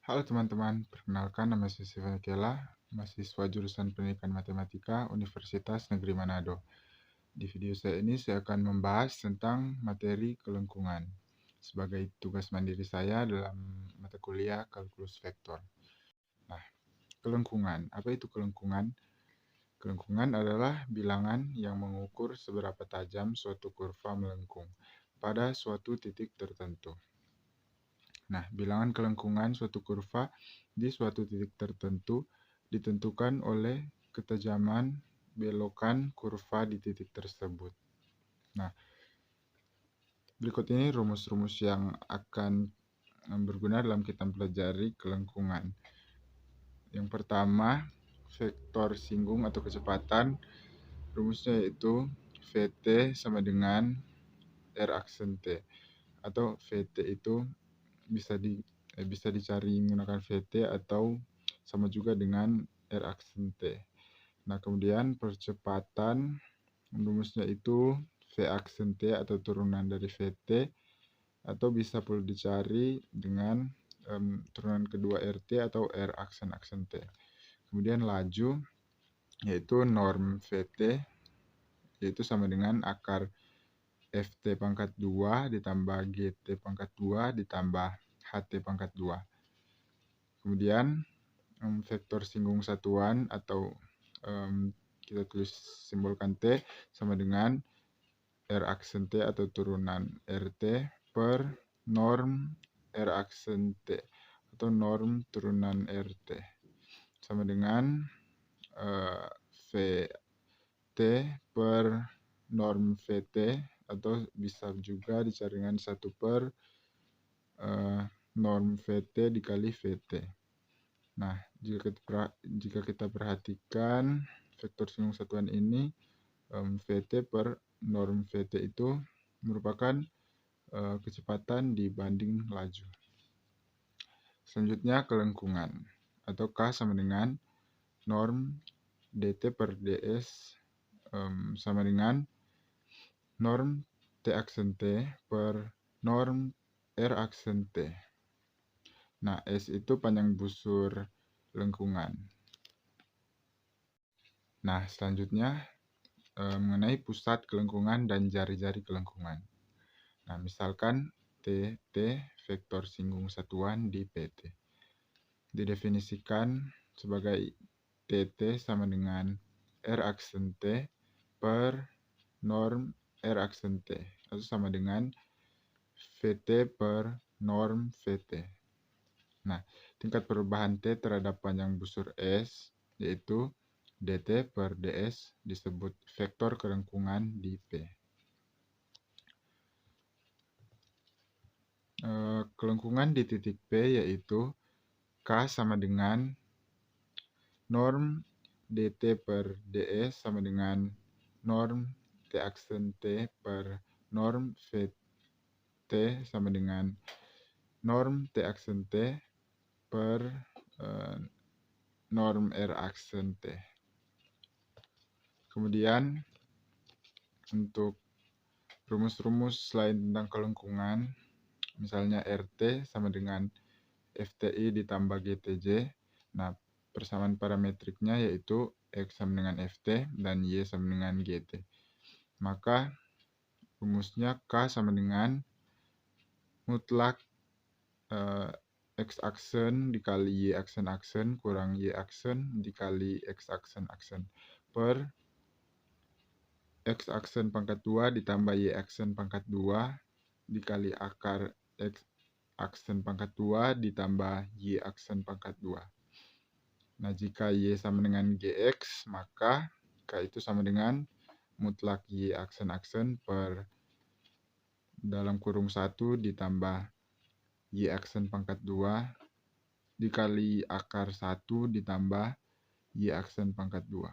Halo teman-teman, perkenalkan nama saya Steven Kela, mahasiswa jurusan Pendidikan Matematika Universitas Negeri Manado. Di video saya ini saya akan membahas tentang materi kelengkungan sebagai tugas mandiri saya dalam mata kuliah kalkulus vektor. Nah, kelengkungan. Apa itu kelengkungan? Kelengkungan adalah bilangan yang mengukur seberapa tajam suatu kurva melengkung pada suatu titik tertentu. Nah, bilangan kelengkungan suatu kurva di suatu titik tertentu ditentukan oleh ketajaman belokan kurva di titik tersebut. Nah, berikut ini rumus-rumus yang akan berguna dalam kita mempelajari kelengkungan. Yang pertama, vektor singgung atau kecepatan. Rumusnya yaitu Vt sama dengan R aksen T. Atau Vt itu bisa dicari menggunakan Vt atau sama juga dengan R aksen T. Nah, kemudian percepatan rumusnya itu V aksen T atau turunan dari Vt, atau bisa perlu dicari dengan turunan kedua RT atau R aksen T. Kemudian laju yaitu norm Vt yaitu sama dengan akar Ft pangkat 2 ditambah Gt pangkat 2 ditambah Ht pangkat 2. Kemudian vektor singgung satuan atau kita tulis simbolkan T sama dengan R aksen T atau turunan RT per norm R aksen T atau norm turunan RT sama dengan Vt per norm Vt atau bisa juga dicari dengan 1 per norm Vt dikali Vt. Nah, jika kita perhatikan vektor singgung satuan ini, Vt per norm Vt itu merupakan kecepatan dibanding laju. Selanjutnya kelengkungan, atau K sama dengan norm dt per ds sama dengan norm T aksen T per norm R aksen T. Nah, S itu panjang busur lengkungan. Nah, selanjutnya mengenai pusat kelengkungan dan jari-jari kelengkungan. Nah, misalkan TT vektor singgung satuan di PT. Didefinisikan sebagai TT sama dengan R aksen T per norm R aksen T, atau sama dengan Vt per norm Vt. Nah, tingkat perubahan T terhadap panjang busur S, yaitu dt per ds, disebut vektor kelengkungan di P. Kelengkungan di titik P yaitu K sama dengan norm dt per ds sama dengan norm T aksen T per norm Vt sama dengan norm T aksen T per norm R aksen T. Kemudian untuk rumus-rumus lain tentang kelengkungan, misalnya RT sama dengan FTI ditambah GTJ. Nah, persamaan parametriknya yaitu X sama dengan FT dan Y sama dengan GT. Maka rumusnya K sama dengan mutlak X aksen dikali Y aksen kurang Y aksen dikali X aksen per X aksen pangkat 2 ditambah Y aksen pangkat 2 dikali akar X aksen pangkat 2 ditambah Y aksen pangkat 2. Nah, jika Y sama dengan Gx, maka K itu sama dengan mutlak Y aksen per dalam kurung 1 ditambah Y aksen pangkat 2 dikali akar 1 ditambah Y aksen pangkat 2.